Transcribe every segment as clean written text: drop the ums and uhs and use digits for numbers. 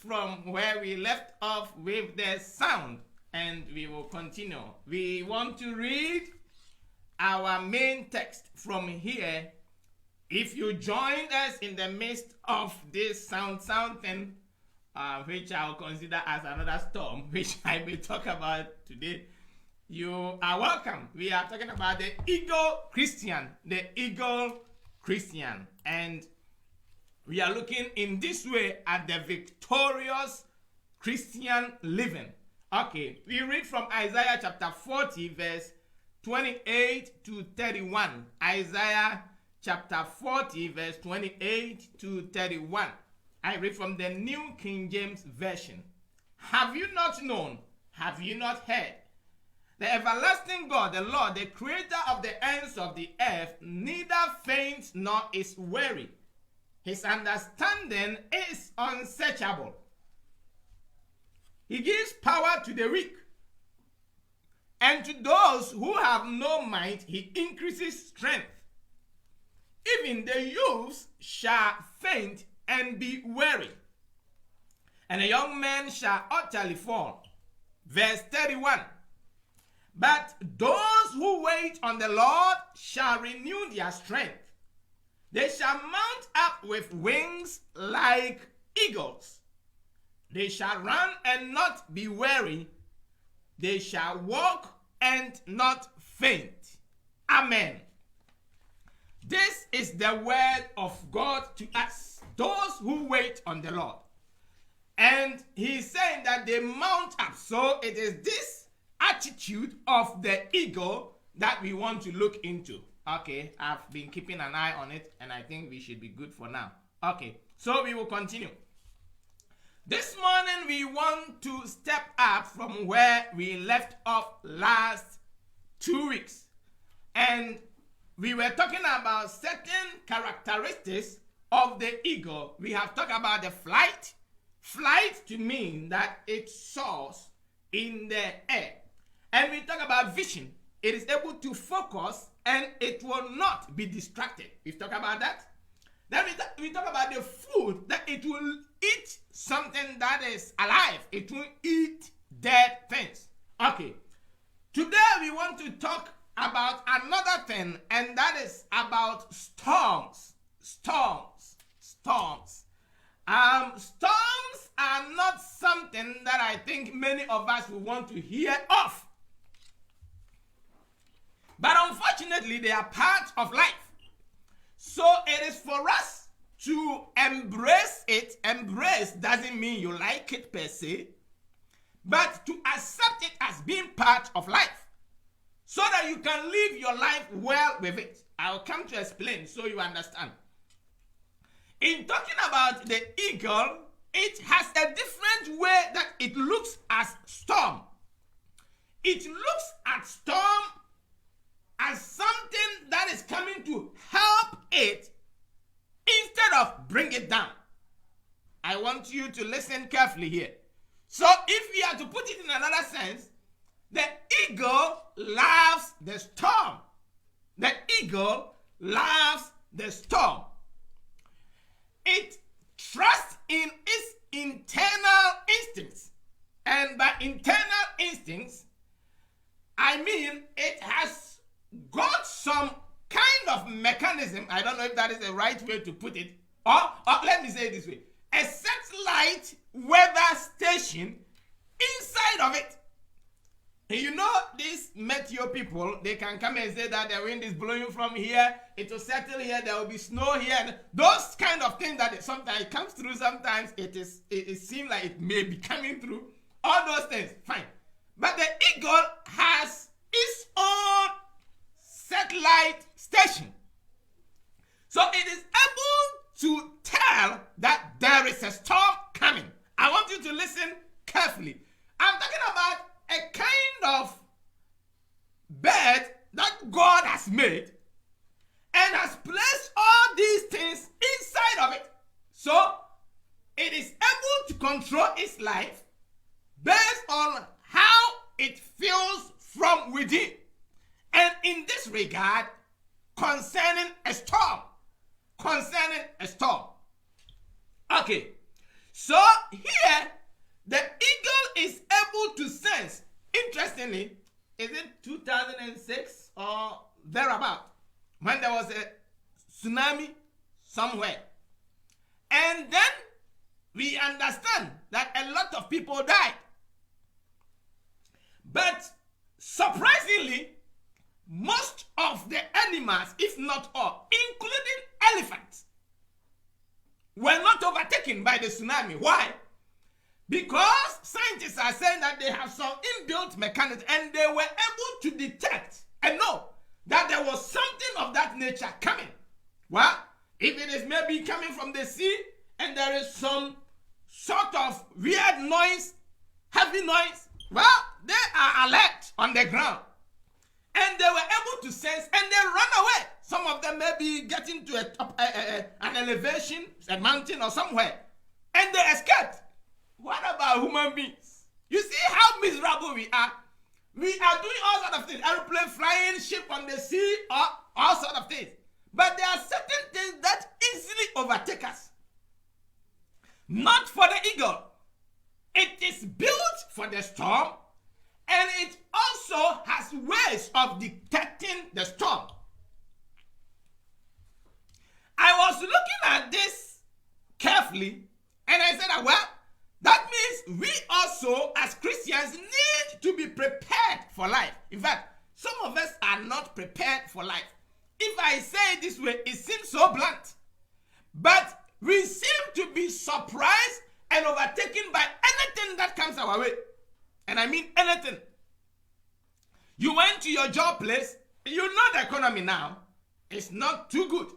from where we left off with the sound, and we will continue. We want to read our main text from here. If you joined us in the midst of this sound thing, which I'll consider as another storm, which I will talk about today, you are welcome. We are talking about the Eagle Christian, and we are looking in this way at the victorious Christian living. Okay, we read from Isaiah chapter 40, verse 28 to 31. Isaiah chapter 40, verse 28 to 31. I read from the New King James Version. Have you not known? Have you not heard? The everlasting God, the Lord, the creator of the ends of the earth, neither faints nor is weary. His understanding is unsearchable. He gives power to the weak, and to those who have no might, he increases strength. Even the youths shall faint and be weary, and a young man shall utterly fall. Verse 31. But those who wait on the Lord shall renew their strength. They shall mount up with wings like eagles. They shall run and not be weary. They shall walk and not faint. Amen. This is the word of God to us, those who wait on the Lord. And he's saying that they mount up. So it is this attitude of the eagle that we want to look into. Okay, I've been keeping an eye on it, and I think we should be good for now. Okay, so we will continue. This morning we want to step up from where we left off last 2 weeks. And we were talking about certain characteristics of the eagle. We have talked about the flight. Flight to mean that it soars in the air. And we talk about vision. It is able to focus and it will not be distracted. We've talked about that. Then we talk about the food, that it will eat something that is alive. It will eat dead things. Okay. Today we want to talk about another thing, and that is about storms. Storms. Storms are not something that I think many of us will want to hear of. But unfortunately, they are part of life. So it is for us to embrace it. Embrace doesn't mean you like it per se, but to accept it as being part of life so that you can live your life well with it. I'll come to explain so you understand. In talking about the eagle, it has a different way that it looks at storm. It looks at storm as something that is coming to help it instead of bring it down. I want you to listen carefully here. So if we are to put it in another sense, the eagle loves the storm. The eagle loves the storm. It trusts in its internal instincts. And by internal instincts, I mean it has got some kind of mechanism. I don't know if that is the right way to put it. Or let me say it this way. A satellite weather station inside of it. You know, these meteo people, they can come and say that the wind is blowing from here, it will settle here, there will be snow here. And those kind of things that sometimes it comes through, sometimes it seems like it may be coming through. All those things, fine. But the eagle has its own satellite station. So it is able to tell that there is a storm coming. I want you to listen carefully. I'm talking about a kind of bird that God has made and has placed all these things inside of it. So it is able to control its life based on how it feels from within. And in this regard, concerning a storm. Okay. So here certainly, is it 2006 or thereabout, when there was a tsunami somewhere. And then we understand that a lot of people died. But surprisingly, most of the animals, if not all, including elephants, were not overtaken by the tsunami. Why? Because scientists are saying that they have some inbuilt mechanism and they were able to detect and know that there was something of that nature coming. Well, if it is maybe coming from the sea and there is some sort of weird noise, heavy noise, well, they are alert on the ground. And they were able to sense and they run away. Some of them may be getting to an elevation, a mountain or somewhere, and they escaped. What about human beings? You see how miserable we are? We are doing all sorts of things. Airplane flying, ship on the sea, or all sorts of things. But there are certain things that easily overtake us. Not for the eagle. It is built for the storm, and it also has ways of detecting the storm. I was looking at this carefully, and I said, well, that means we also, as Christians, need to be prepared for life. In fact, some of us are not prepared for life. If I say it this way, it seems so blunt. But we seem to be surprised and overtaken by anything that comes our way. And I mean anything. You went to your job place, you know the economy now is not too good.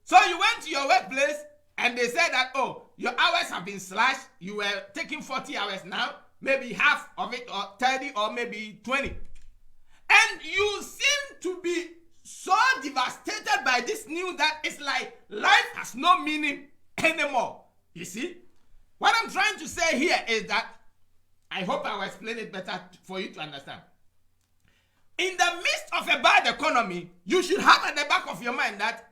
So you went to your workplace and they said that, oh, your hours have been slashed. You were taking 40 hours now, maybe half of it, or 30, or maybe 20. And you seem to be so devastated by this news that it's like life has no meaning anymore. You see? What I'm trying to say here is that, I hope I will explain it better for you to understand. In the midst of a bad economy, you should have at the back of your mind that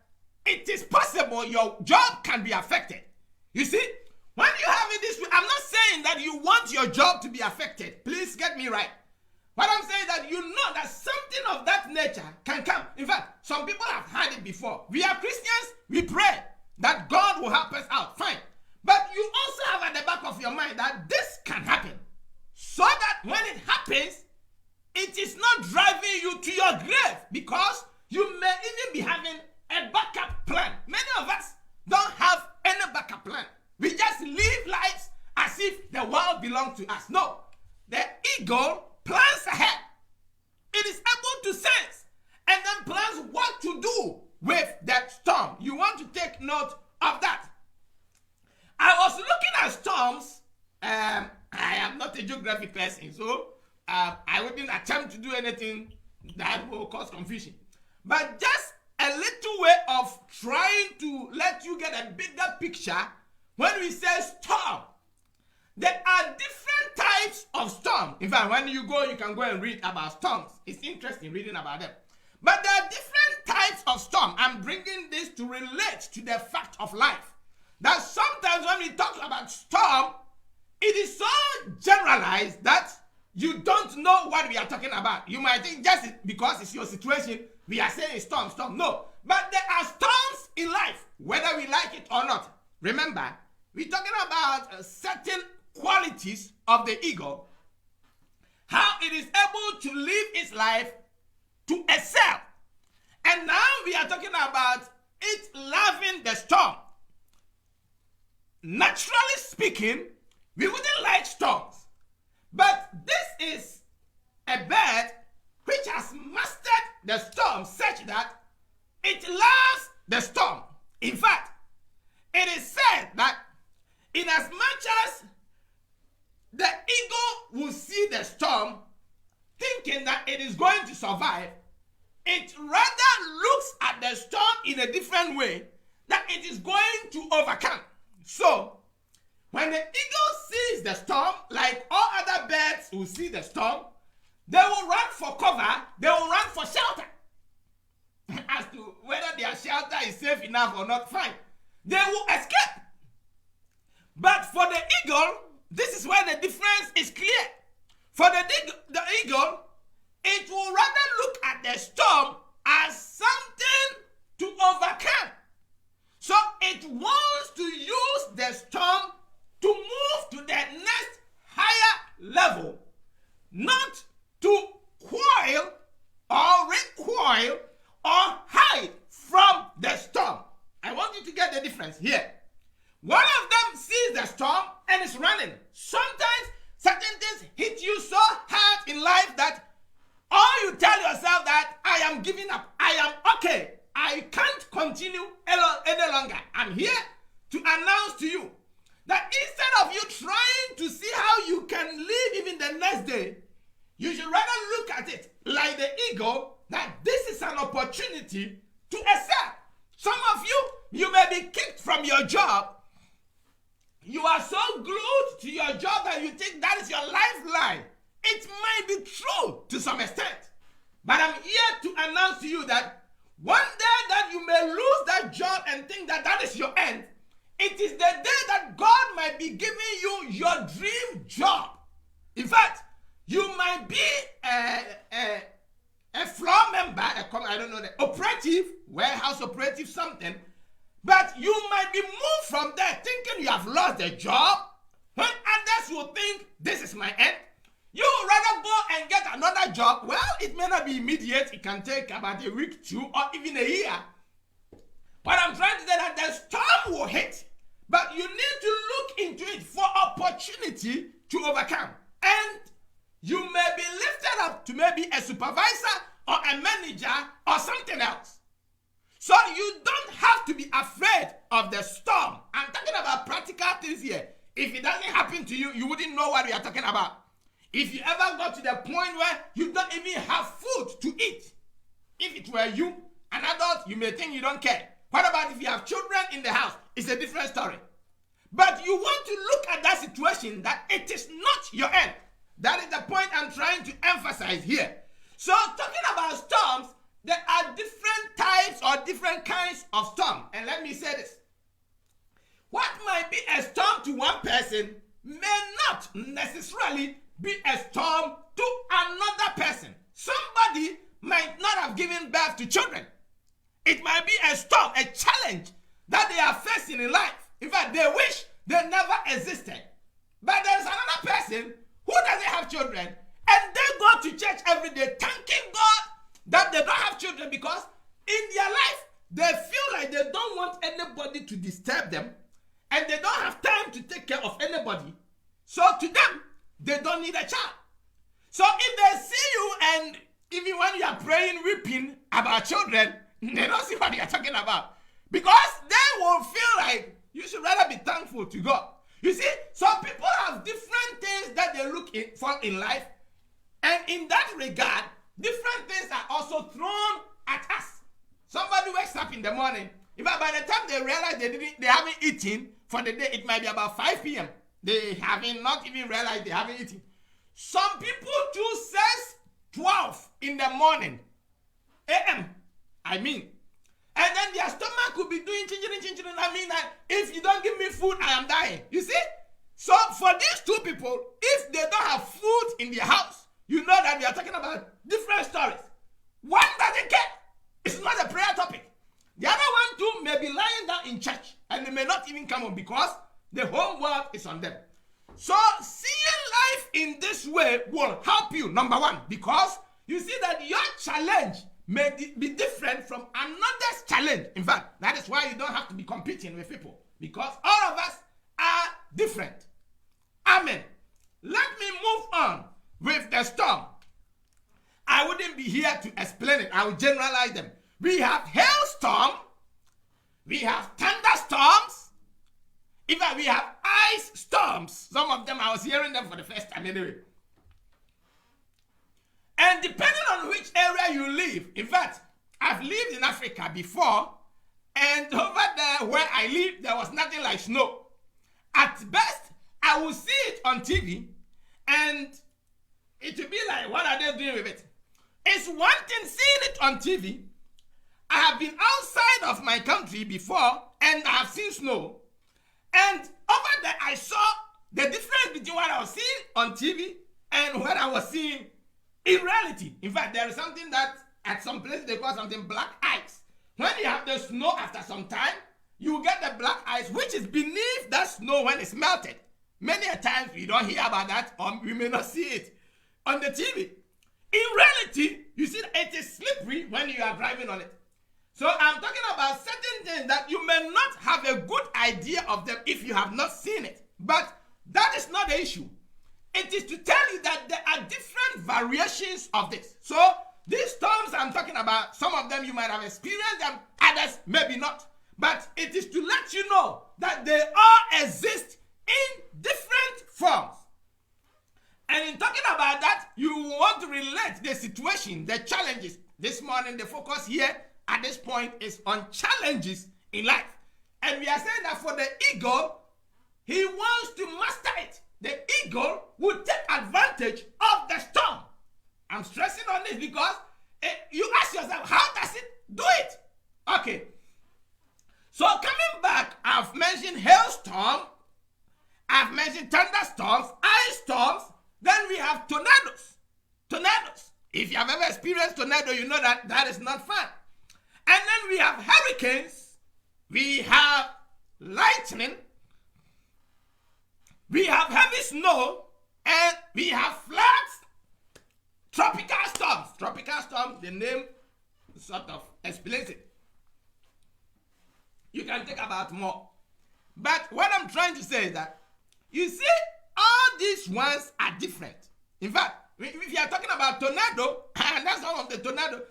it is possible your job can be affected. You see, when you have it this way, I'm not saying that you want your job to be affected. Please get me right. What I'm saying is that you know that something of that nature can come. In fact, some people have had it before. We are Christians, we pray that God will help us out. Fine. But you also have at the back of your mind that this can happen. So that when it happens, it is not driving you to your grave, because you may even be having a backup plan. Many of us don't have any backup plan. We just live lives as if the world belongs to us. No. The eagle plans ahead. It is able to sense and then plans what to do with that storm. You want to take note of that. I was looking at storms. I am not a geography person, so I wouldn't attempt to do anything that will cause confusion. But just a little way of trying to let you get a bigger picture. When we say storm, there are different types of storm. In fact, when you go, you can go and read about storms. It's interesting reading about them. But there are different types of storm. I'm bringing this to relate to the fact of life. That sometimes when we talk about storm, it is so generalized that you don't know what we are talking about. You might think just because it's your situation, we are saying storm, storm. No. But there are storms in life, whether we like it or not. Remember, we're talking about certain qualities of the eagle, how it is able to live its life to excel. And now we are talking about it loving the storm. Naturally speaking, we wouldn't like storms. But this is a bird which has mastered the storm such that it loves the storm. In fact, it is said that in as much as the eagle will see the storm thinking that it is going to survive, it rather looks at the storm in a different way that it is going to overcome. So, when the eagle sees the storm, like all other birds who see the storm, they will run for cover, they will run for shelter. As to whether their shelter is safe enough or not, fine. They will escape. But for the eagle, this is where the difference is clear. For the eagle, it will rather look at the storm as something to overcome. So it wants to use the storm to move to the next higher level, not to coil or recoil or hide from the storm. I want you to get the difference here. One of them sees the storm and is running. Sometimes certain things hit you so hard in life that or you tell yourself that I am giving up, I am okay, I can't continue any longer. I'm here to announce to you that instead of you trying to see how you can live even the next day, you should rather look at it like the eagle, that this is an opportunity to excel. Some of you may be kicked from your job. You are so glued to your job that you think that is your lifeline. It might be true to some extent. But I'm here to announce to you that one day that you may lose that job and think that that is your end, it is the day that God might be giving you your dream job. In fact, you might be a floor member, I don't know, the operative, warehouse operative, something, but you might be moved from there thinking you have lost the job, when others will think this is my end. You would rather go and get another job. Well, it may not be immediate. It can take about a week, 2, or even a year. But I'm trying to say that the storm will hit. But you need to look into it for opportunity to overcome. And you may be lifted up to maybe a supervisor or a manager or something else. So you don't have to be afraid of the storm. I'm talking about practical things here. If it doesn't happen to you, you wouldn't know what we are talking about. If you ever got to the point where you don't even have food to eat, if it were you, an adult, you may think you don't care. What about if you have children in the house? It's a different story. But you want to look at that situation that it is not your end. That is the point I'm trying to emphasize here. So talking about storms, there are different types or different kinds of storm. And let me say this. What might be a storm to one person may not necessarily be a storm to another person. Somebody might not have given birth to children. It might be a storm, a challenge that they are facing in life. In fact, they wish they never existed. But there's another person who doesn't have children, and they go to church every day thanking God that they don't have children, because in their life, they feel like they don't want anybody to disturb them, and they don't have time to take care of anybody. So to them, they don't need a child. So if they see you, and even when you are praying, weeping about children, they don't see what you are talking about. Because they will feel like you should rather be thankful to God. You see, some people have different things that they look for in life. And in that regard, different things are also thrown at us. Somebody wakes up in the morning. In fact, by the time they realize they haven't eaten for the day, it might be about 5 p.m. They haven't not even realized they haven't eaten. Some people do says 12 in the morning, a.m. I mean. And then their stomach could be doing chinching. I mean, if you don't give me food, I am dying. You see? So for these two people, if they don't have food in their house, you know that we are talking about different stories. One doesn't care. It's not a prayer topic. The other one too may be lying down in church, and they may not even come on because the whole world is on them. So seeing life in this way will help you, number one, because you see that your challenge may be different from another's challenge. In fact, that is why you don't have to be competing with people, because all of us are different. Amen. Let me move on with the storm. I wouldn't be here to explain it. I will generalize them. We have hailstorm. We have thunderstorms. In fact, we have ice storms. Some of them, I was hearing them for the first time anyway. And depending on which area you live, in fact, I've lived in Africa before, and over there where I live, there was nothing like snow. At best, I will see it on TV, and it will be like, what are they doing with it? It's one thing seeing it on TV. I have been outside of my country before, and I have seen snow. And over there, I saw the difference between what I was seeing on TV and what I was seeing in reality. In fact, there is something that at some places they call something black ice. When you have the snow after some time, you get the black ice, which is beneath that snow when it's melted. Many a times we don't hear about that, or we may not see it on the TV. In reality, you see it is slippery when you are driving on it. So I'm talking about certain things that you may not have a good idea of them if you have not seen it. But that is not the issue. It is to tell you that there are different variations of this. So these storms I'm talking about, some of them you might have experienced them, others maybe not. But it is to let you know that they all exist in different forms. And in talking about that, you want to relate the situation, the challenges. This morning, the focus here at this point is on challenges in life. And we are saying that for the eagle, he wants to master it. The eagle will take advantage of the storm. I'm stressing on this because you ask yourself, how does it do it? Okay. So coming back, I've mentioned hailstorm, I've mentioned thunderstorms, ice storms, then we have tornadoes. Tornadoes. If you have ever experienced tornado, you know that that is not fun. And then we have hurricanes, we have lightning, we have heavy snow, and we have floods, tropical storms. Tropical storms, the name sort of explains it. You can think about more. But what I'm trying to say is that, you see, all these ones are different. In fact, if you are talking about tornado, and that's some of the tornado,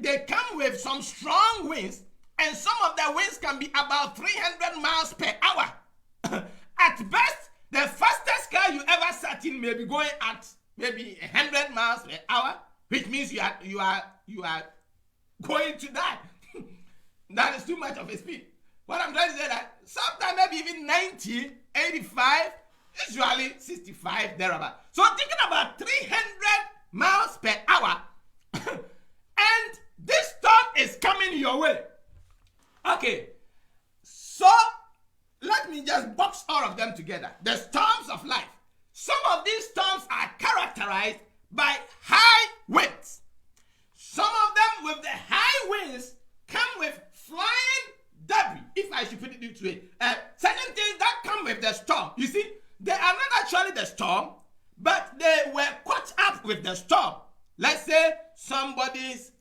they come with some strong winds, and some of the winds can be about 300 miles per hour. At best, the fastest car you ever sat in may be going at maybe 100 miles per hour, which means you are going to die. That is too much of a speed. What I'm trying to say is that sometimes maybe even 90, 85, usually 65, thereabout. So thinking about 300 miles per hour, and this storm is coming your way. Okay, so let me just box all of them together. The storms of life. Some of these storms are characterized by high winds. Some of them with the high winds come with flying debris, if I should put it this way. Certain things that come with the storm. You see, they are not actually the storm, but they were caught up with the storm. Let's say somebody's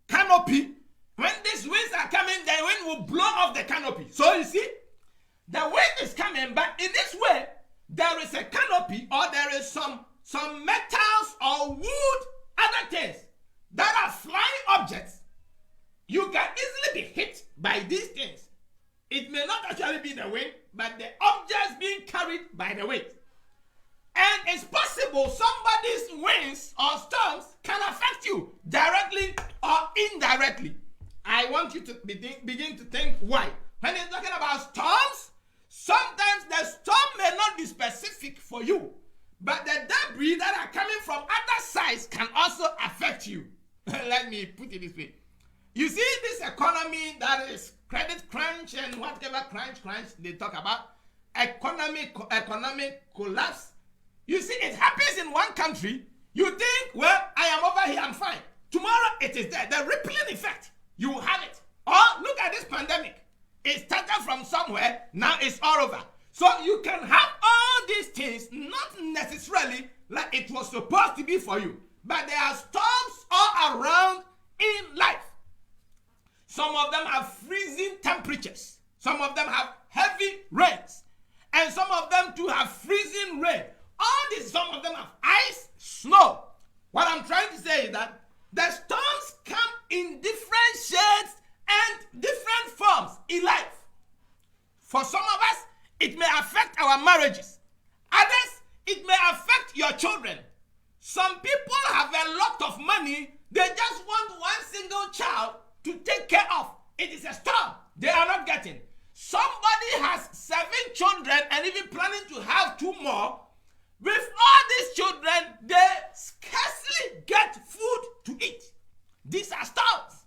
canopy. When these winds are coming, the wind will blow off the canopy. So you see, the wind is coming, but in this way, there is a canopy, or there is some metals or wood, other things that are flying objects. You can easily be hit by these things. It may not actually be the wind, but the objects being carried by the wind. And it's possible somebody's winds or storms can affect you directly or indirectly. I want you to begin to think why. When you're talking about storms, sometimes the storm may not be specific for you, but the debris that are coming from other sides can also affect you. Let me put it this way. You see this economy that is credit crunch and whatever crunch they talk about, economic collapse. You see, it happens in one country. You think, well, I am over here, I'm fine. Tomorrow it is there. The rippling effect, you will have it. Or look at this pandemic. It started from somewhere, now it's all over. So you can have all these things, not necessarily like it was supposed to be for you. But there are storms all around in life. Some of them have freezing temperatures. Some of them have heavy rains. And some of them too have freezing rain. All these, some of them have ice, snow. What I'm trying to say is that the storms come in different shades and different forms in life. For some of us, it may affect our marriages. Others, it may affect your children. Some people have a lot of money. They just want one single child to take care of. It is a storm they are not getting. Somebody has 7 children and even planning to have 2 more. With all these children, they scarcely get food to eat. These are storms.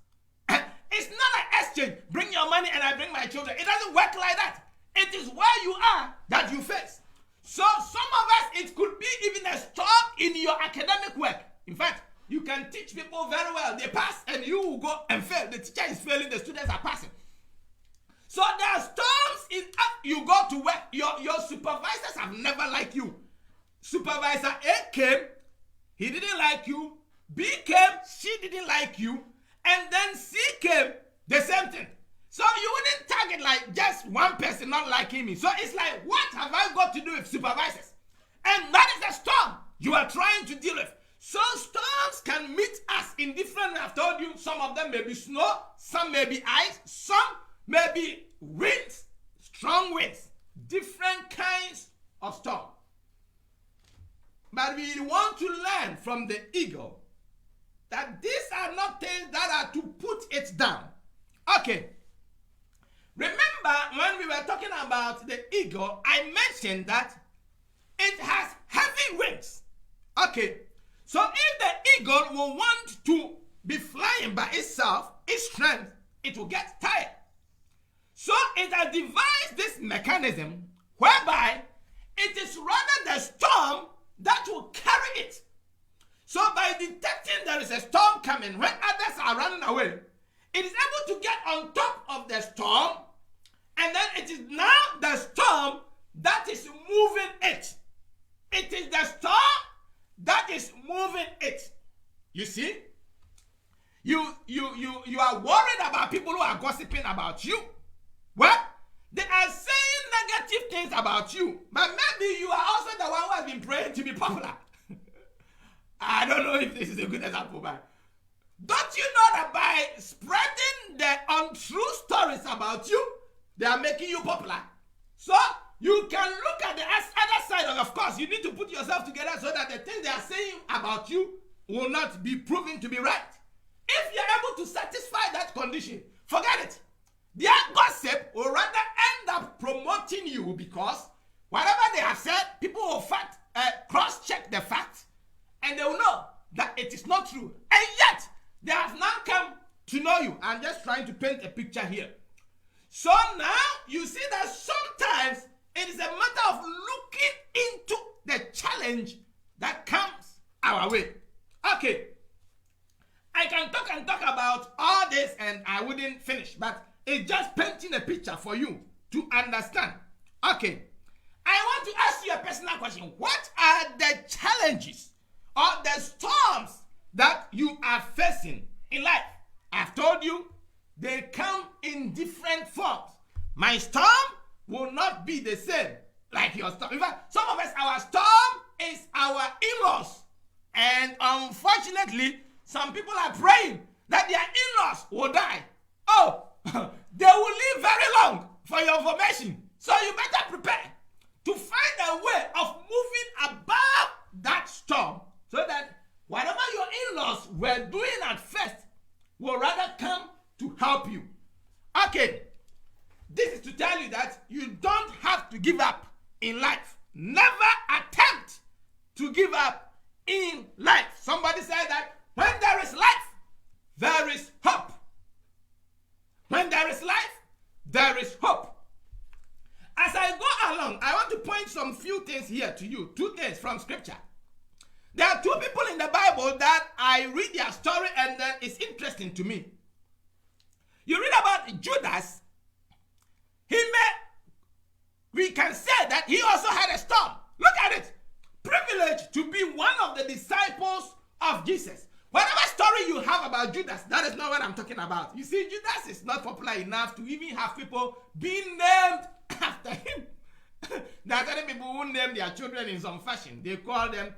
It's not an exchange. Bring your money and I bring my children. It doesn't work like that. It is where you are that you face. So some of us, it could be even a storm in your academic work. In fact, you can teach people very well. They pass and you will go and fail. The teacher is failing, the students are passing. So there are storms in you go to work. Your supervisors have never liked you. Supervisor A came, he didn't like you. B came, she didn't like you. And then C came, the same thing. So you wouldn't target like just one person not liking me. So it's like, what have I got to do with supervisors? And that is the storm you are trying to deal with. So storms can meet us in different, I've told you, some of them may be snow, some may be ice, some may be winds, strong winds, different kinds of storm. But we want to learn from the eagle that these are not things that are to put it down. Okay. Remember when we were talking about the eagle, I mentioned that it has heavy wings. Okay. So if the eagle will want to be flying by itself, its strength, it will get tired. So it has devised this mechanism whereby it is rather the storm that will carry it. So by detecting there is a storm coming when others are running away, it is able to get on top of the storm, and then it is now the storm that is moving it. It is the storm that is moving it. You see? You are worried about people who are gossiping about you. Well, they are saying negative things about you, but maybe you are also the one who has been praying to be popular. I don't know if this is a good example, but don't you know that by spreading the untrue stories about you, they are making you popular? So you can look at the other side, and of course, you need to put yourself together so that the things they are saying about you will not be proven to be right. If you're able to satisfy that condition, forget it. Their gossip will rather end up promoting you, because whatever they have said, people will cross-check the facts, and they will know that it is not true. And yet, they have now come to know you. I'm just trying to paint a picture here. So now, you see that sometimes it is a matter of looking into the challenge that comes our way. Okay. I can talk and talk about all this and I wouldn't finish, but it's just painting a picture for you to understand. Okay. I want to ask you a personal question. What are the challenges or the storms that you are facing in life? I've told you they come in different forms. My storm will not be the same like your storm. In fact, some of us, our storm is our in-laws. And unfortunately, some people are praying that their in-laws will die. Oh, they will live very long, for your information. So you better prepare to find a way of moving above that storm so that whatever your in-laws were doing at first will rather come to help you. Okay, this is to tell you that you don't have to give up in life. Never attempt to give up in life. Somebody said that when there is life, there is hope. When there is life, there is hope. As I go along, I want to point some few things here to you. Two things from scripture. There are two people in the Bible that I read their story and then it's interesting to me. You read about Judas. We can say that he also had a storm. Look at it. Privileged to be one of the disciples of Jesus. Whatever story you have about Judas, that is not what I'm talking about. You see, Judas is not popular enough to even have people being named after him. There are certain people who name their children in some fashion. They call them,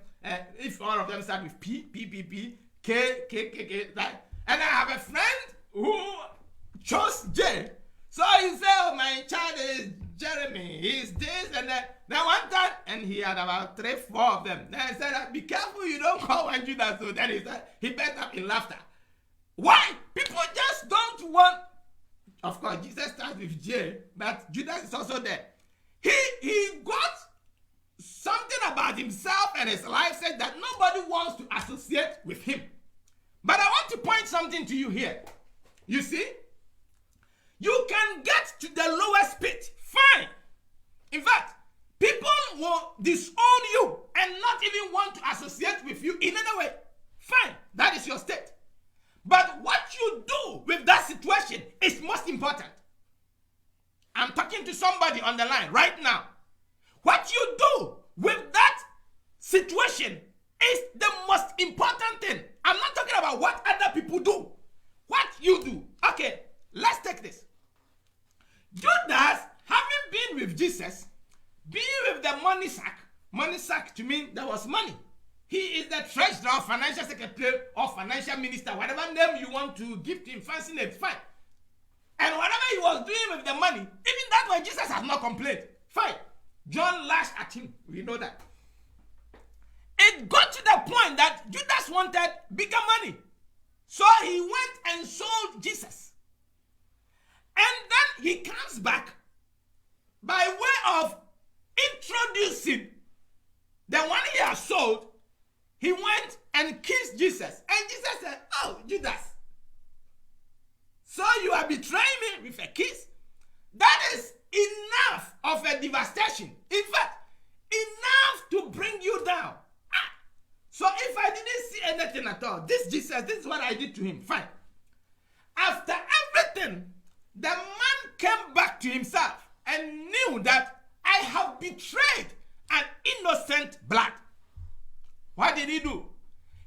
if all of them start with P, P, P, P, K, K, K, K, that. And I have a friend who chose J. So he said, oh, my child is Jeremy. He's this and that. Then one time, and he had about 3, 4 of them. Then I said, be careful you don't call one Judas. So then he burst up in laughter. Why? People just don't want. Of course, Jesus starts with J, but Judas is also there. He got something about himself and his life said that nobody wants to associate with him. But I want to point something to you here. You see, you can get to the lowest pit. Fine. In fact, People will disown you and not even want to associate with you in any way. Fine, that is your state. But what you do with that situation is most important. I'm talking to somebody on the line right now. What you do with that situation is the most important thing. I'm not talking about what other people do. What you do. Okay, let's take this. Judas, having been with Jesus, being with the money sack to mean there was money. He is the treasurer, financial secretary, or financial minister, whatever name you want to give to him, fancy name, fine. And whatever he was doing with the money, even that way Jesus has not complained. Fine. John lashed at him. We know that. It got to the point that Judas wanted bigger money. So he went and sold Jesus. And then he comes back by way of introducing the one he has sold. He went and kissed Jesus. And Jesus said, "Oh, Judas, so you are betraying me with a kiss?" That is enough of a devastation. In fact, enough to bring you down. So if I didn't see anything at all, this Jesus, this is what I did to him. Fine. After everything, the man came back to himself and knew that I have betrayed an innocent blood. What did he do?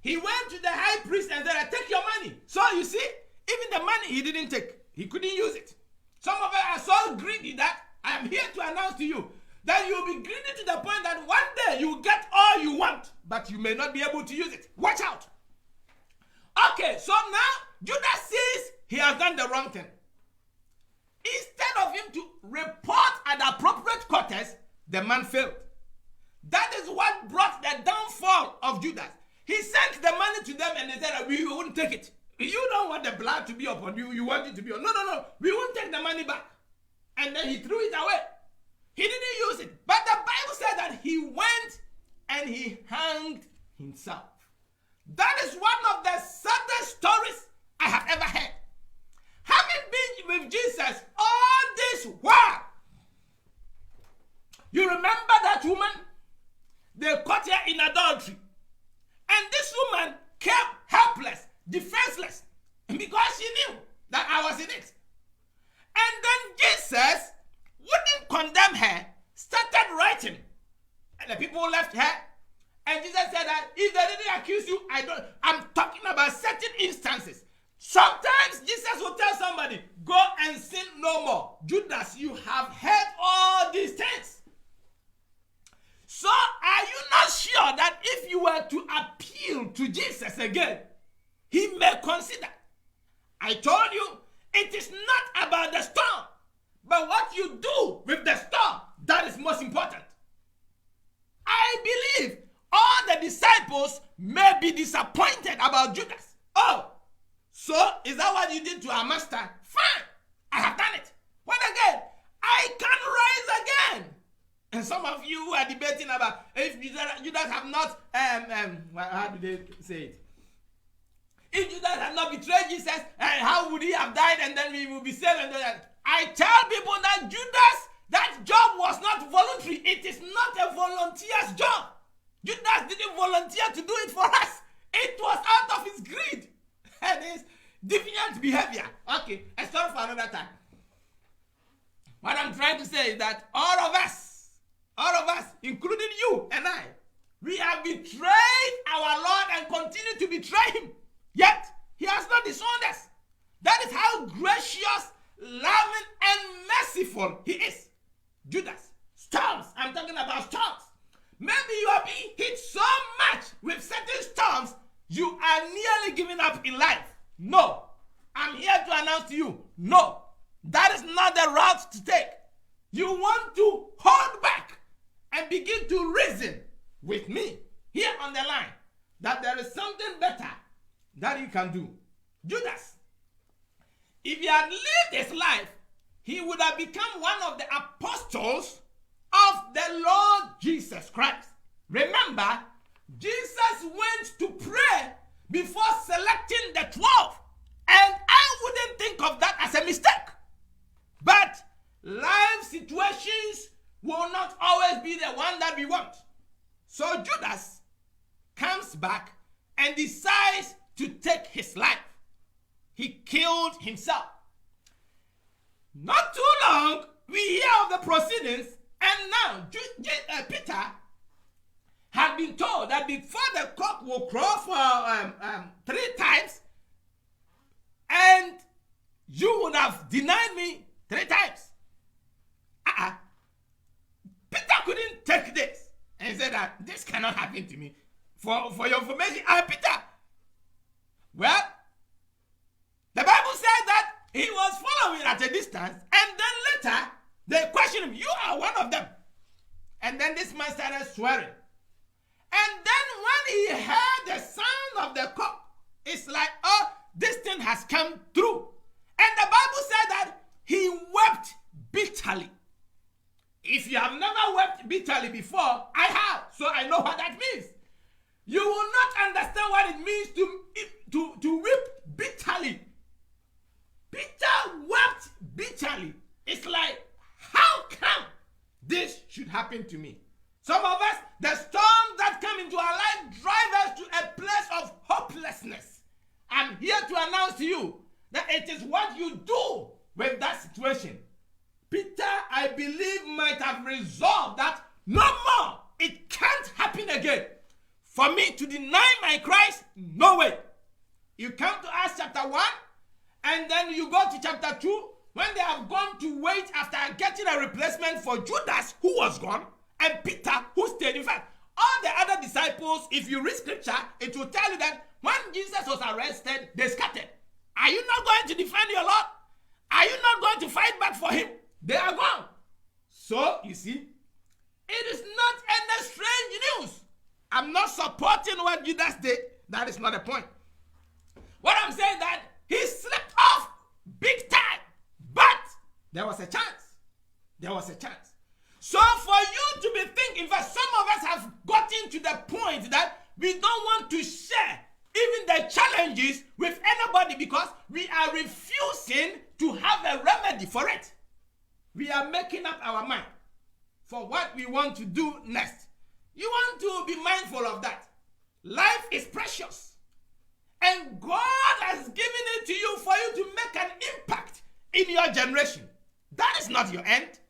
He went to the high priest and said, "Take your money." So you see, even the money he didn't take. He couldn't use it. Some of us are so greedy that I am here to announce to you that you will be greedy to the point that one day you will get all you want, but you may not be able to use it. Watch out. Okay, so now Judas sees he has done the wrong thing. Instead of him to report at the appropriate quarters, the man failed. That is what brought the downfall of Judas. He sent the money to them and they said, "We won't take it. You don't want the blood to be upon you. You want it to be on. No. We won't take the money back." And then he threw it away. He didn't use it. But the Bible said that he went and he hanged himself. That is one of the saddest stories I have ever heard. Having been with Jesus all this while, you remember that woman? They caught her in adultery. And this woman kept helpless, defenseless, because she knew that I was in it. And then Jesus wouldn't condemn her, started writing. And the people left her. And Jesus said that if they didn't accuse you, I'm talking about certain instances. Sometimes Jesus will tell somebody, "Go and sin no more." Judas, you have heard all these things. So are you not sure that if you were to appeal to Jesus again, he may consider? I told you, it is not about the storm, but what you do with the storm, that is most important. I believe all the disciples may be disappointed about Judas. "Oh, so is that what you did to our master? Fine, I have done it. What again? I can rise again." And some of you are debating about if Judas have not, how do they say it? If Judas had not betrayed Jesus, how would he have died and then we will be saved? And I tell people that Judas, that job was not voluntary. It is not a volunteer's job. Judas didn't volunteer to do it for us. It was out of his greed and his deviant behavior. Okay, a story for another time. What I'm trying to say is that all of us, including you and I, we have betrayed our Lord and continue to betray him. Yet, he has not disowned us. That is how gracious, loving, and merciful he is. Judas, storms. I'm talking about storms. Maybe you are being hit so much with certain storms, you are nearly giving up in life. No. I'm here to announce to you, no. That is not the route to take. You want to hold back and begin to reason with me here on the line that there is something better that you can do. Judas, if he had lived his life, he would have become one of the apostles of the Lord Jesus Christ. Remember, Jesus went to pray before selecting the 12. And I wouldn't think of that as a mistake. But life situations will not always be the one that we want. So Judas comes back and decides to take his life. He killed himself. Not too long, we hear of the proceedings, and now Peter had been told that before the cock will crow for 3 times, and you would have denied me 3 times. Peter couldn't take this and said that this cannot happen to me. For your information, Peter. Well, the Bible says that he was following at a distance, and then later they questioned him, you are one of them. And then this man started swearing. And then when he heard the sound of the cock, it's like, oh, this thing has come through. And the Bible said that he wept bitterly. If you have never wept bitterly before, I have, so I know what that means. You will not understand what it means to weep bitterly. Peter wept bitterly. It's like, how come this should happen to me? Some of us, the storms that come into our life drive us to a place of hopelessness. I'm here to announce to you that it is what you do with that situation. Peter, I believe, might have resolved that no more. It can't happen again. For me to deny my Christ, no way. You come to Acts chapter 1, and then you go to chapter 2, when they have gone to wait after getting a replacement for Judas, who was gone, and Peter, who stayed. In fact, all the other disciples, if you read scripture, it will tell you that when Jesus was arrested, they scattered. Are you not going to defend your Lord? Are you not going to fight back for him? They are gone. So, you see, it is not any strange news. I'm not supporting what Judas did. That is not the point. What I'm saying that he slipped off big time. But there was a chance. There was a chance. So for you to be thinking, in fact, some of us have gotten to the point that we don't want to share even the challenges with anybody because we are refusing to have a remedy for it. We are making up our mind for what we want to do next. You want to be mindful of that. Life is precious. And God has given it to you for you to make an impact in your generation. That is not your end.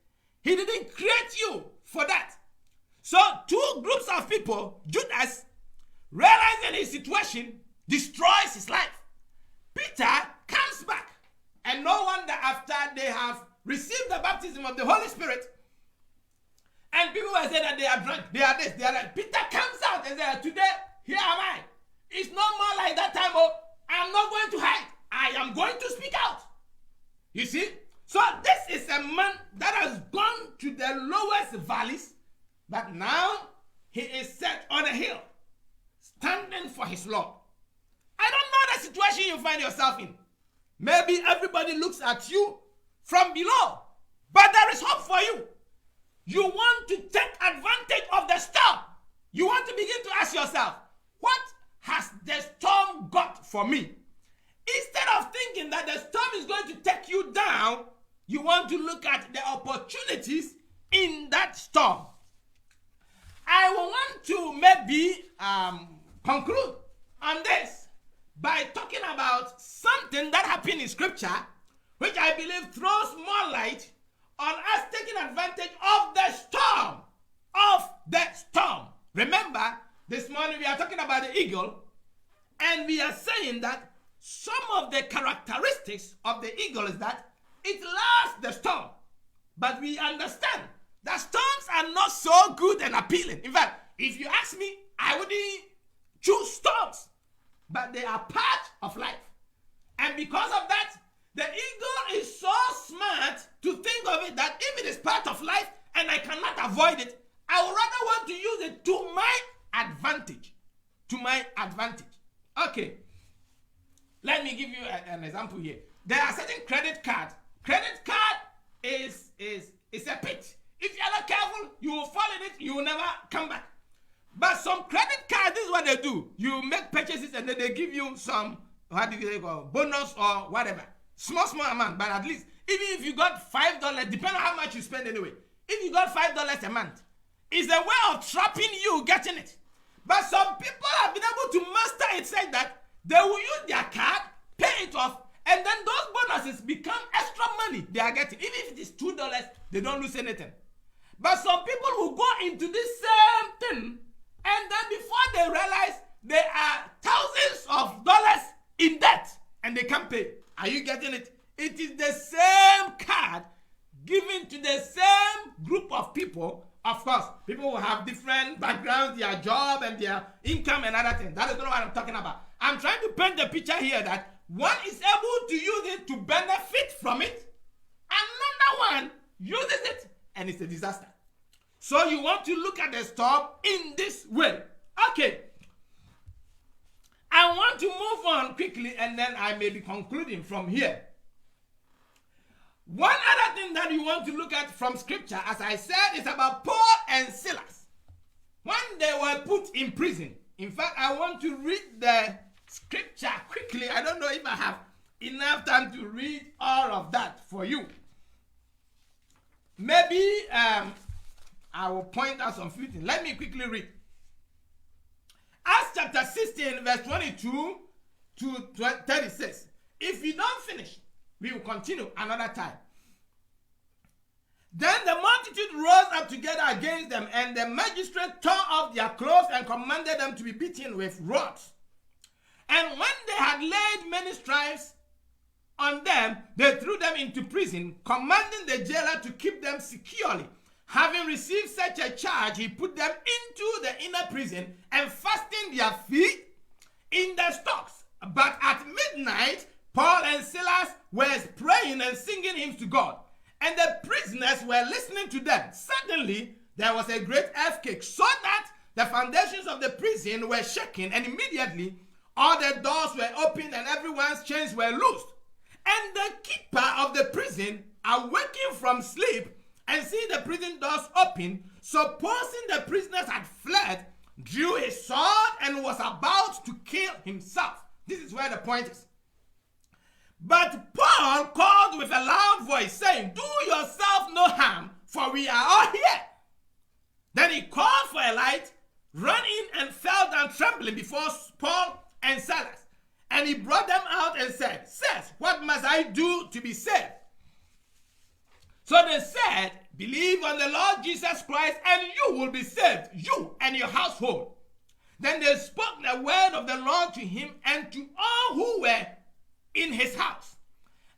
He didn't create you for that. So 2 groups of people, Judas, realizing his situation, destroys his life. Peter comes back. And no wonder after they have received the baptism of the Holy Spirit, and people were saying that they are drunk, they are this, they are that. Peter comes out and says, today, here am I. It's no more like that time, oh, I'm not going to hide. I am going to speak out. You see? So this is a man that has gone to the lowest valleys, but now he is set on a hill, standing for his Lord. I don't know the situation you find yourself in. Maybe everybody looks at you from below, but there is hope for you. You want to take advantage of the storm. You want to begin to ask yourself, what has the storm got for me? Instead of thinking that the storm is going to take you down, you want to look at the opportunities in that storm. I will want to maybe conclude on this by talking about something that happened in scripture, which I believe throws more light on us taking advantage of the storm. Remember, this morning we are talking about the eagle, and we are saying that some of the characteristics of the eagle is that it loves the storm. But we understand that storms are not so good and appealing. In fact, if you ask me, I wouldn't choose storms. But they are part of life. And because of that, the eagle is so smart to think of it that if it is part of life and I cannot avoid it, I would rather want to use it to my advantage. Okay. Let me give you an example here. There are certain credit cards. Credit card is a pit. If you are not careful, you will fall in it, you will never come back. But some credit cards, this is what they do. You make purchases and then they give you some, bonus or whatever. Small amount, but at least, even if you got $5, depending on how much you spend anyway, if you got $5 a month. It's a way of trapping you getting it. But some people have been able to master it, say that they will use their card, pay it off, and then those bonuses become extra money they are getting. Even if it is $2, they don't lose anything. But some people will go into this same thing, and then before they realize they are thousands of dollars in debt, and they can't pay. Are you getting it? It is the same card given to the same group of people. Of course, people will have different backgrounds, their job and their income and other things. That is not what I'm talking about. I'm trying to paint the picture here that one is able to use it to benefit from it. Another one uses it and it's a disaster. So you want to look at the storm in this way. Okay. I want to move on quickly and then I may be concluding from here. One other thing that you want to look at from scripture, as I said, is about Paul and Silas. When they were put in prison. In fact, I want to read the scripture quickly. I don't know if I have enough time to read all of that for you. Maybe I will point out some few things. Let me quickly read. Acts chapter 16, verse 22 to 36. If you don't finish, we will continue another time. Then the multitude rose up together against them, and the magistrate tore off their clothes and commanded them to be beaten with rods. And when they had laid many stripes on them, they threw them into prison, commanding the jailer to keep them securely. Having received such a charge, he put them into the inner prison and fastened their feet in the stocks. But at midnight, Paul and Silas were praying and singing hymns to God, and the prisoners were listening to them. Suddenly, there was a great earthquake, so that the foundations of the prison were shaken, and immediately all the doors were opened and everyone's chains were loosed. And the keeper of the prison, awaking from sleep and seeing the prison doors open, supposing the prisoners had fled, drew his sword and was about to kill himself. This is where the point is. But Paul called with a loud voice, saying, "Do yourself no harm, for we are all here." Then he called for a light, ran in and fell down trembling before Paul and Silas. And he brought them out and said, "Sirs, what must I do to be saved?" So they said, "Believe on the Lord Jesus Christ and you will be saved, you and your household." Then they spoke the word of the Lord to him and to all who were in his house.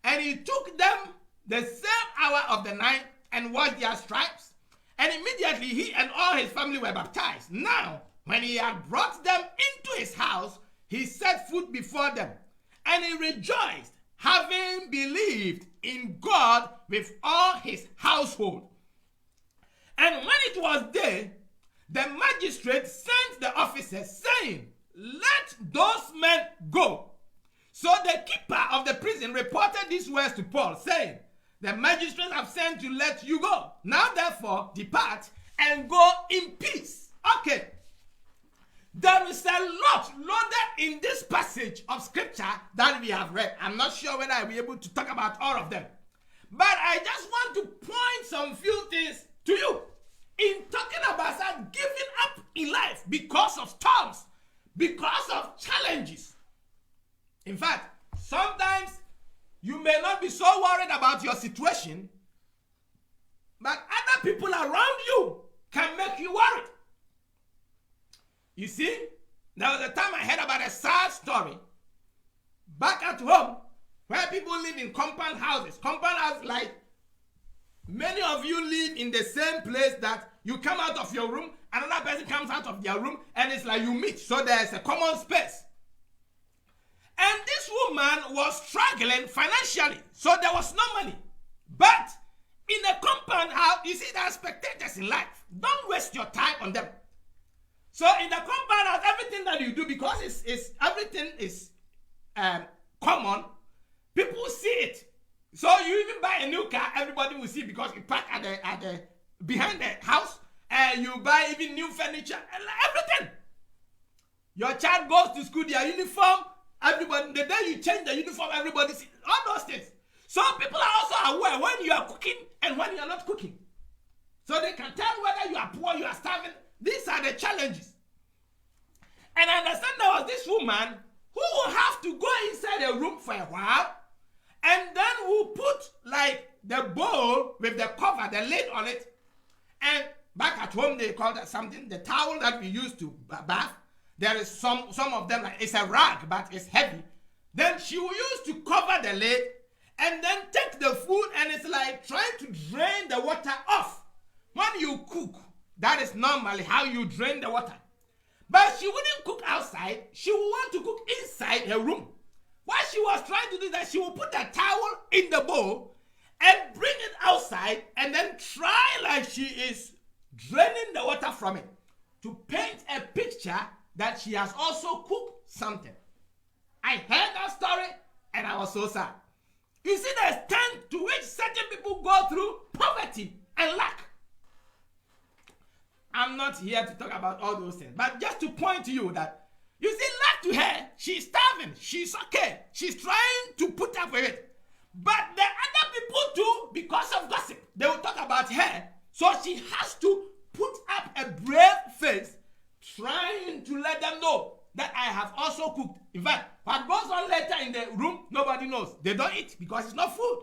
And he took them the same hour of the night and washed their stripes. And immediately he and all his family were baptized. Now, when he had brought them into his house, he set food before them. And he rejoiced, having believed in God with all his household. And when it was day, the magistrate sent the officers, saying, "Let those men go." So the keeper of the prison reported these words to Paul, saying, "The magistrates have sent to let you go. Now therefore depart and go in peace." Okay. There is a lot loaded in this passage of scripture that we have read. I'm not sure whether I'll be able to talk about all of them. But I just want to point some few things to you. In talking about that giving up in life because of storms, because of challenges. In fact, sometimes you may not be so worried about your situation, but other people around you can make you worried. You see, there was a time I heard about a sad story back at home where people live in compound houses. Compound houses, like many of you live in the same place that you come out of your room, another person comes out of their room, and it's like you meet. So there's a common space. And this woman was struggling financially, so there was no money. But in a compound house, you see, there are spectators in life. Don't waste your time on them. So in the compound house, everything that you do, because everything is common, people see it. So you even buy a new car, everybody will see because you park at the behind the house, and you buy even new furniture and everything. Your child goes to school, their uniform. Everybody, the day you change the uniform, everybody sees all those things. So people are also aware when you are cooking and when you are not cooking. So they can tell whether you are poor, you are starving. These are the challenges. And I understand there was this woman who will have to go inside a room for a while, and then will put like the bowl with the cover, the lid on it, and back at home they call that something, the towel that we use to bath. There is some of them, like it's a rag, but it's heavy. Then she will use to cover the lid, and then take the food, and it's like trying to drain the water off. When you cook, that is normally how you drain the water. But she wouldn't cook outside. She would want to cook inside her room. What she was trying to do is that she will put the towel in the bowl and bring it outside, and then try like she is draining the water from it to paint a picture that she has also cooked something. I heard that story and I was so sad. You see the extent to which certain people go through poverty and lack. I'm not here to talk about all those things, but just to point to you that, you see, lack to her, she's starving, she's okay, she's trying to put up with it. But the other people too, because of gossip, they will talk about her. So she has to put up a brave face, trying to let them know that I have also cooked. In fact, what goes on later in the room, nobody knows. They don't eat because it's not food.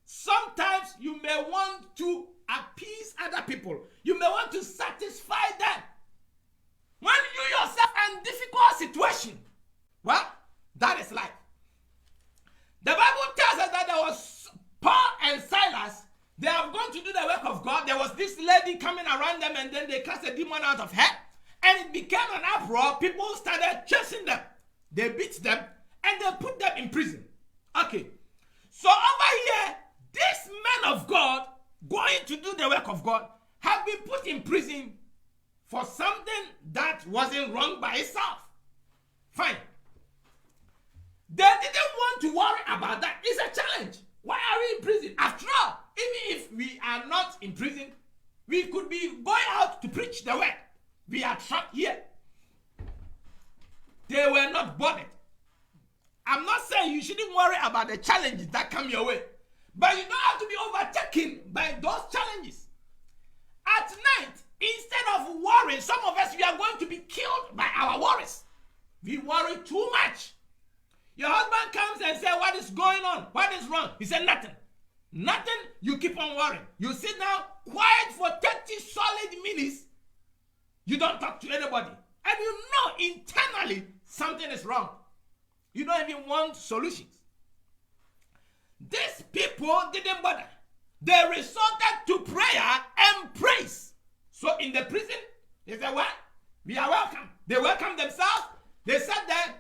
Sometimes you may want to appease other people. You may want to satisfy them. When you yourself are in difficult situation, well, that is life. The Bible tells us that there was Paul and Silas. They have gone to do the work of God. There was this lady coming around them, and then they cast a demon out of her. And it became an uproar. People started chasing them. They beat them, and they put them in prison. Okay. So over here, these men of God, going to do the work of God, have been put in prison for something that wasn't wrong by itself. Fine. They didn't want to worry about that. It's a challenge. Why are we in prison? After all, even if we are not in prison, we could be going out to preach the word. We are trapped here. They were not bothered. I'm not saying you shouldn't worry about the challenges that come your way, but you don't have to be overtaken by those challenges. At night, instead of worrying, some of us, we are going to be killed by our worries. We worry too much. Your husband comes and says, what is going on? What is wrong? He said, nothing. Nothing, you keep on worrying. You sit down quiet for 30 solid minutes. You don't talk to anybody. And you know internally something is wrong. You don't even want solutions. These people didn't bother. They resorted to prayer and praise. So in the prison, they said, well, we are welcome. They welcomed themselves. They sat there.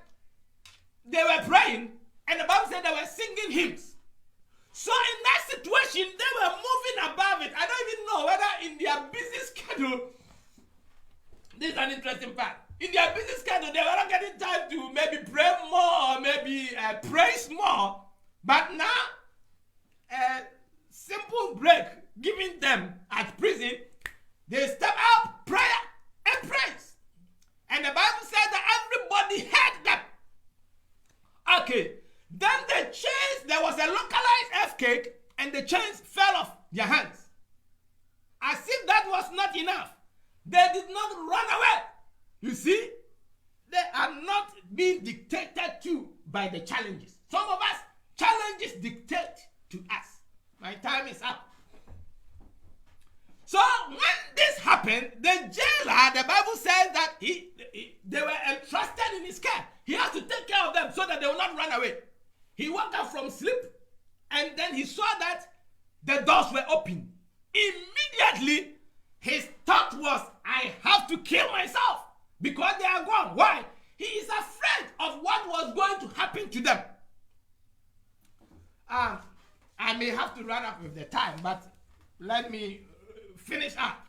They were praying. And the Bible said they were singing hymns. So in that situation, they were moving above it. I don't even know whether in their busy schedule, this is an interesting part. In their busy schedule, they were not getting time to maybe pray more or maybe praise more. But now, a simple break given them at prison, they step up, prayer and praise. And the Bible says that everybody heard them. Okay, then the chains, there was a localized earthquake, and the chains fell off their hands. As if that was not enough, they did not run away. You see, they are not being dictated to by the challenges. Some of us, challenges dictate to us. My time is up. So when this happened, the jailer, the Bible says that they were entrusted in his care. He has to take care of them so that they will not run away. He woke up from sleep, and then he saw that the doors were open. Immediately, his thought was, I have to kill myself because they are gone. Why? He is afraid of what was going to happen to them. I may have to run up with the time, but let me finish up.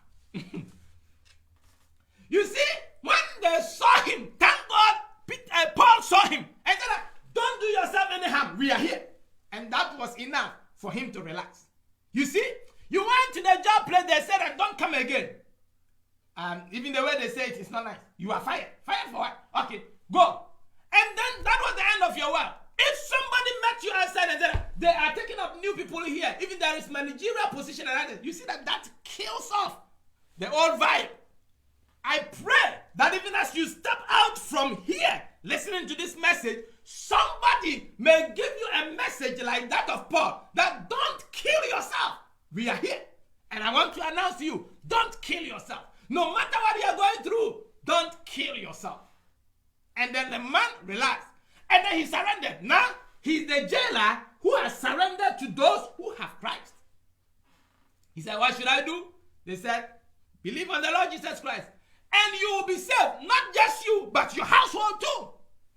You see, when they saw him, thank God, Paul saw him and said, don't do yourself any harm. We are here. And that was enough for him to relax. You see, you went to the job place, they said, don't come again. Even the way they say it is not nice. You are fired. Fired for what? Okay, go. And then that was the end of your work. If somebody met you outside and said, They are taking up new people here. Even there is managerial position and others. You see that kills off the old vibe. I pray that even as you step out from here, listening to this message, somebody may give you a message like that of Paul, that don't kill yourself. We are here. And I want to announce to you, don't kill yourself. No matter what you are going through, don't kill yourself. And then the man relaxed. And then he surrendered. Now, he's the jailer who has surrendered to those who have Christ. He said, what should I do? They said, believe on the Lord Jesus Christ, and you will be saved. Not just you, but your household too.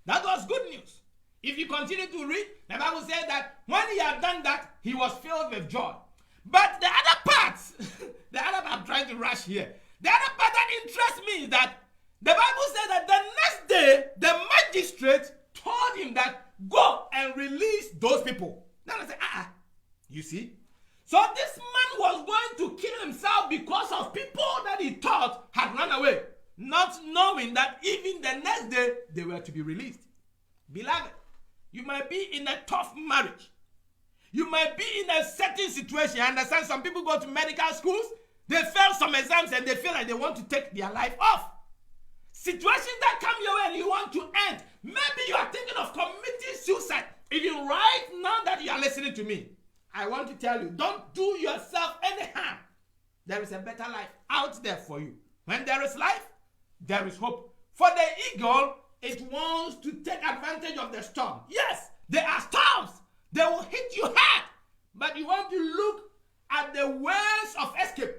That was good news. If you continue to read, the Bible said that when he had done that, he was filled with joy. But the other part, I'm trying to rush here. The other part that interests me is that the Bible said that the next day, the magistrate told him that go and release those people. Now I say, you see? So this man was going to kill himself because of people that he thought had run away, not knowing that even the next day they were to be released. Beloved, you might be in a tough marriage. You might be in a certain situation. I understand some people go to medical schools, they fail some exams and they feel like they want to take their life off. Situations that come your way and you want to end. Maybe you are thinking of committing suicide. Even right now that you are listening to me, I want to tell you, don't do yourself any harm. There is a better life out there for you. When there is life, there is hope. For the eagle, it wants to take advantage of the storm. Yes, there are storms. They will hit you hard. But you want to look at the ways of escape.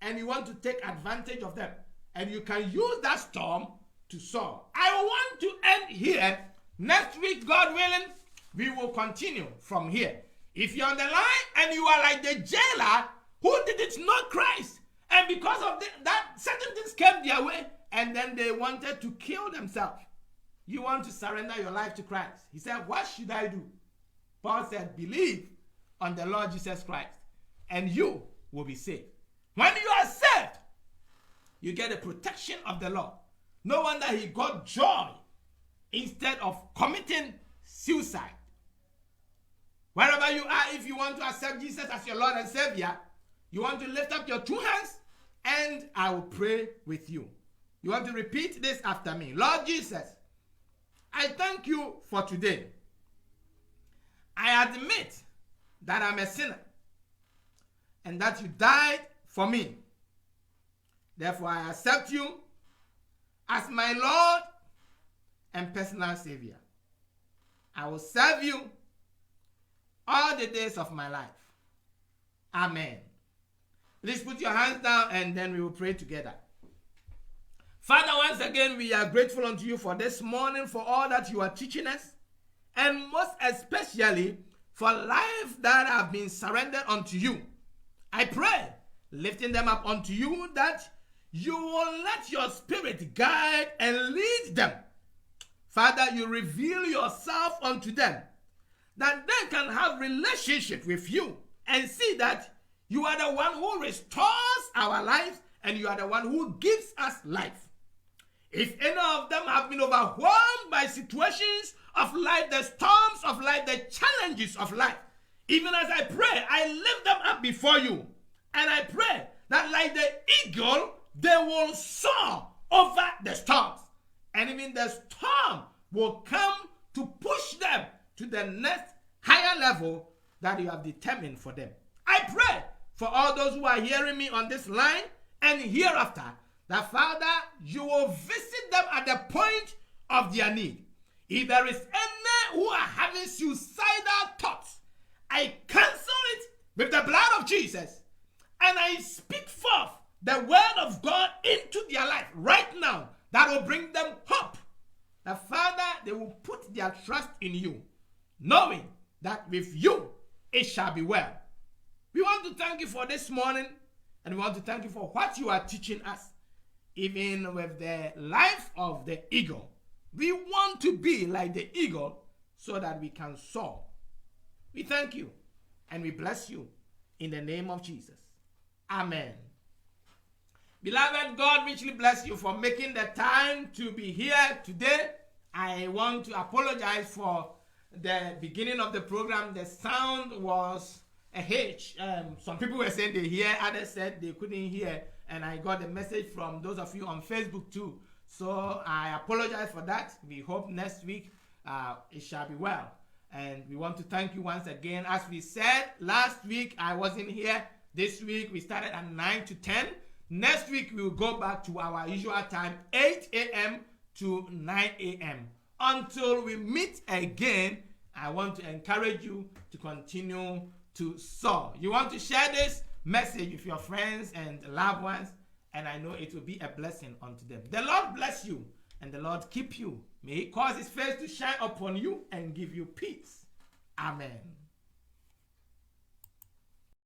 And you want to take advantage of them. And you can use that storm to soar. I want to end here. Next week, God willing, we will continue from here. If you're on the line and you are like the jailer who didn't know Christ, and because of that, certain things came their way, and then they wanted to kill themselves. You want to surrender your life to Christ. He said, what should I do? Paul said, believe on the Lord Jesus Christ, and you will be saved. When you are saved, you get the protection of the Lord. No wonder he got joy instead of committing suicide. Wherever you are, if you want to accept Jesus as your Lord and Savior, you want to lift up your two hands and I will pray with you. You want to repeat this after me. Lord Jesus, I thank you for today. I admit that I'm a sinner and that you died for me. Therefore, I accept you as my Lord and personal Savior. I will serve you all the days of my life. Amen. Please put your hands down and then we will pray together. Father, once again, we are grateful unto you for this morning, for all that you are teaching us, and most especially for life that have been surrendered unto you. I pray, lifting them up unto you, that you will let your spirit guide and lead them. Father, you reveal yourself unto them, that they can have relationship with you and see that you are the one who restores our lives and you are the one who gives us life. If any of them have been overwhelmed by situations of life, the storms of life, the challenges of life, even as I pray, I lift them up before you. And I pray that like the eagle, they will soar over the storms. And even the storm will come to push them to the next higher level that you have determined for them. I pray for all those who are hearing me on this line and hereafter, that Father, you will visit them at the point of their need. If there is any who are having suicidal thoughts, I cancel it with the blood of Jesus and I speak forth the word of God into their life right now that will bring them hope. That Father, they will put their trust in you, knowing that with you it shall be well. We want to thank you for this morning, and we want to thank you for what you are teaching us, even with the life of the eagle. We want to be like the eagle so that we can soar. We thank you and we bless you in the name of Jesus. Amen. Beloved, God richly bless you for making the time to be here today. I want to apologize for the beginning of the program, the sound was a hitch. Some people were saying they hear, others said they couldn't hear, and I got a message from those of you on Facebook too. So I apologize for that. We hope next week it shall be well. And we want to thank you once again. As we said, last week I wasn't here. This week we started at 9 to 10. Next week we will go back to our usual time, 8 a.m. to 9 a.m. Until we meet again, I want to encourage you to continue to sow. You want to share this message with your friends and loved ones, and I know it will be a blessing unto them. The Lord bless you, and the Lord keep you. May He cause His face to shine upon you and give you peace. Amen.